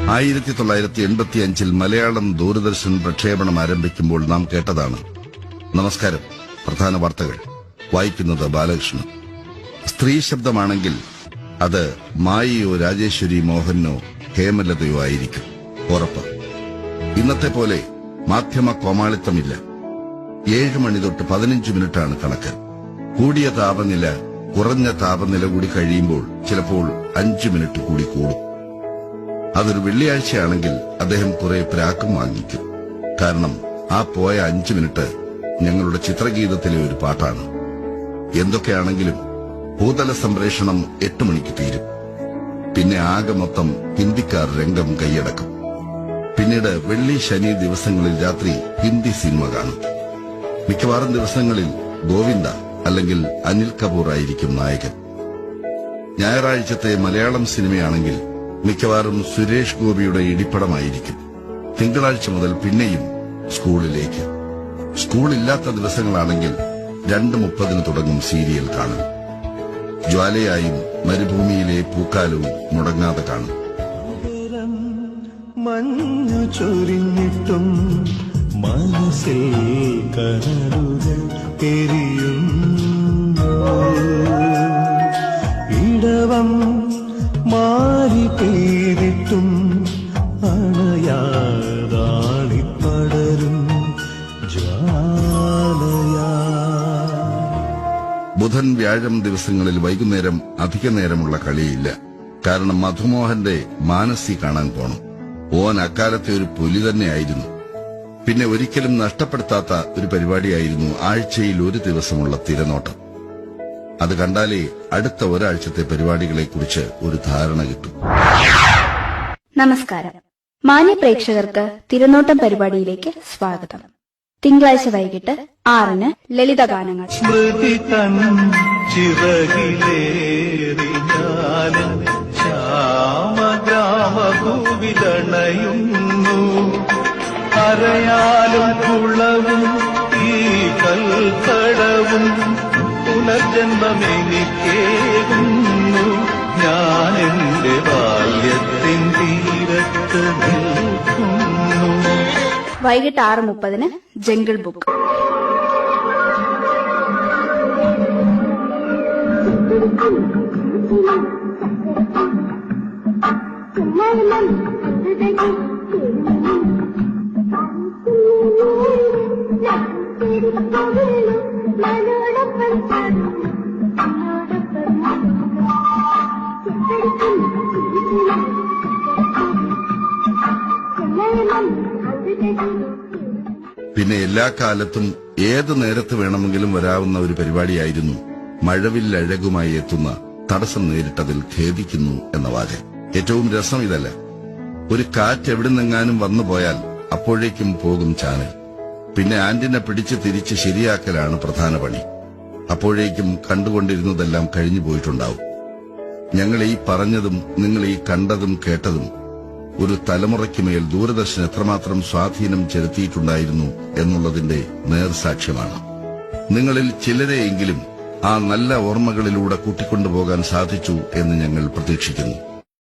1985 മലയാളം ദൂരദർശൻ പ്രക്ഷേപണം ആരംഭിക്കുമ്പോൾ നാം കേട്ടതാണ്. നമസ്കാരം. പ്രധാന വാർത്തകൾ വായിക്കുന്നത് ബാലകൃഷ്ണൻ. സ്ത്രീ ശബ്ദമാണെങ്കിൽ അത് മായിയോ രാജേശ്വരി മോഹനോ ഹേമലതയോ ആയിരിക്കും, ഉറപ്പ്. ഇന്നത്തെ പോലെ മാധ്യമ കോമാളിത്തമില്ല. 7 മണി തൊട്ട് 15 മിനിറ്റാണ് കണക്ക്. കൂടിയ താപനില കുറഞ്ഞ താപനില കൂടി കഴിയുമ്പോൾ ചിലപ്പോൾ 5 മിനിറ്റ് കൂടി കൂടും. അതൊരു വെള്ളിയാഴ്ചയാണെങ്കിൽ അദ്ദേഹം കുറെ പ്രാക്കും വാങ്ങിക്കും. കാരണം ആ പോയ 5 മിനിറ്റ് ഞങ്ങളുടെ ചിത്രഗീതത്തിലെ ഒരു പാട്ടാണ്. എന്തൊക്കെയാണെങ്കിലും ഭൂതല സംപ്രേഷണം 8 മണിക്ക് തീരും. പിന്നെ ആകെ മൊത്തം ഹിന്ദിക്കാർ രംഗം കൈയടക്കും. പിന്നീട് വെള്ളി ശനി ദിവസങ്ങളിൽ രാത്രി ഹിന്ദി സിനിമ കാണും. മിക്കവാറും ദിവസങ്ങളിൽ ഗോവിന്ദ അല്ലെങ്കിൽ അനിൽ കപൂർ ആയിരിക്കും നായകൻ. ഞായറാഴ്ചത്തെ മലയാളം സിനിമയാണെങ്കിൽ മിക്കവാറും സുരേഷ് ഗോപിയുടെ ഇടിപ്പടമായിരിക്കും. തിങ്കളാഴ്ച മുതൽ പിന്നെയും സ്കൂളിലേക്ക്. സ്കൂളില്ലാത്ത ദിവസങ്ങളാണെങ്കിൽ 2:30 തുടങ്ങും സീരിയൽ കാണും. ജ്വാലയായും മരുഭൂമിയിലെ പൂക്കാലവും മുടങ്ങാതെ കാണും. മഞ്ഞു ചൊരിഞ്ഞിട്ടും മനസ്സിൽ കനലുകൾ എരിയും. ഇടവം മാറി പെയ്തിട്ടും അണയാതാളി പടരും ജ്വാലയാ. ബുധൻ വ്യാഴം ദിവസങ്ങളിൽ വൈകുന്നേരം അധിക നേരമുള്ള കളിയില്ല. കാരണം മധുമോഹന്റെ മാനസി കാണാൻ പോണം. ഓൻ അക്കാലത്തെ ഒരു പുലി തന്നെയായിരുന്നു. പിന്നെ ഒരിക്കലും നഷ്ടപ്പെടുത്താത്ത ഒരു പരിപാടിയായിരുന്നു ആഴ്ചയിൽ ഒരു ദിവസമുള്ള തിരനോട്ടം. അത് കണ്ടാലേ അടുത്ത ഒരാഴ്ചത്തെ പരിപാടികളെക്കുറിച്ച് ഒരു ധാരണ കിട്ടും. നമസ്കാരം. മാന്യ പ്രേക്ഷകർക്ക് തിരനോട്ടം പരിപാടിയിലേക്ക് സ്വാഗതം. തിങ്കളാഴ്ച വൈകിട്ട് 6-ന് ലളിതഗാനങ്ങൾ. സ്മൃതി തൻ ചിറകിലേറി ഞാനും ശ്യാമഗ്രാമഭൂവിതണയുന്നു. അരയാലും കുളവും ഈ കൽക്കടവും പുനർജന്മമെനിക്കേകുന്നു. ഞാൻ എന്റെ ബാല്യത്തിൻ തീരത്ത് നിൽക്കുന്നു. വൈകിട്ട് 6:30-ന് ജംഗിൾ ബുക്ക്. പിന്നെ എല്ലാ കാലത്തും ഏത് നേരത്ത് വേണമെങ്കിലും വരാവുന്ന ഒരു പരിപാടിയായിരുന്നു മഴവില്ലഴകുമായി എത്തുന്ന തടസ്സം നേരിട്ടതിൽ ഖേദിക്കുന്നു എന്ന വാചകം. ഏറ്റവും രസം ഇതല്ല. ഒരു കാറ്റ് എവിടുന്നെങ്ങാനും വന്നു പോയാൽ അപ്പോഴേക്കും പോകും ചാനൽ. പിന്നെ ആന്റിനെ പിടിച്ച് തിരിച്ച് ശരിയാക്കലാണ് പ്രധാന പണി. അപ്പോഴേക്കും കണ്ടുകൊണ്ടിരുന്നതെല്ലാം കഴിഞ്ഞു പോയിട്ടുണ്ടാവും. ഞങ്ങൾ ഈ പറഞ്ഞതും നിങ്ങൾ ഈ കണ്ടതും കേട്ടതും ഒരു തലമുറയ്ക്കുമേൽ ദൂരദർശൻ എത്രമാത്രം സ്വാധീനം ചെലുത്തിയിട്ടുണ്ടായിരുന്നു എന്നുള്ളതിന്റെ നേർസാക്ഷ്യമാണ്. നിങ്ങളിൽ ചിലരെയെങ്കിലും ആ നല്ല ഓർമ്മകളിലൂടെ കൂട്ടിക്കൊണ്ടുപോകാൻ സാധിച്ചു എന്ന് ഞങ്ങൾ പ്രതീക്ഷിക്കുന്നു.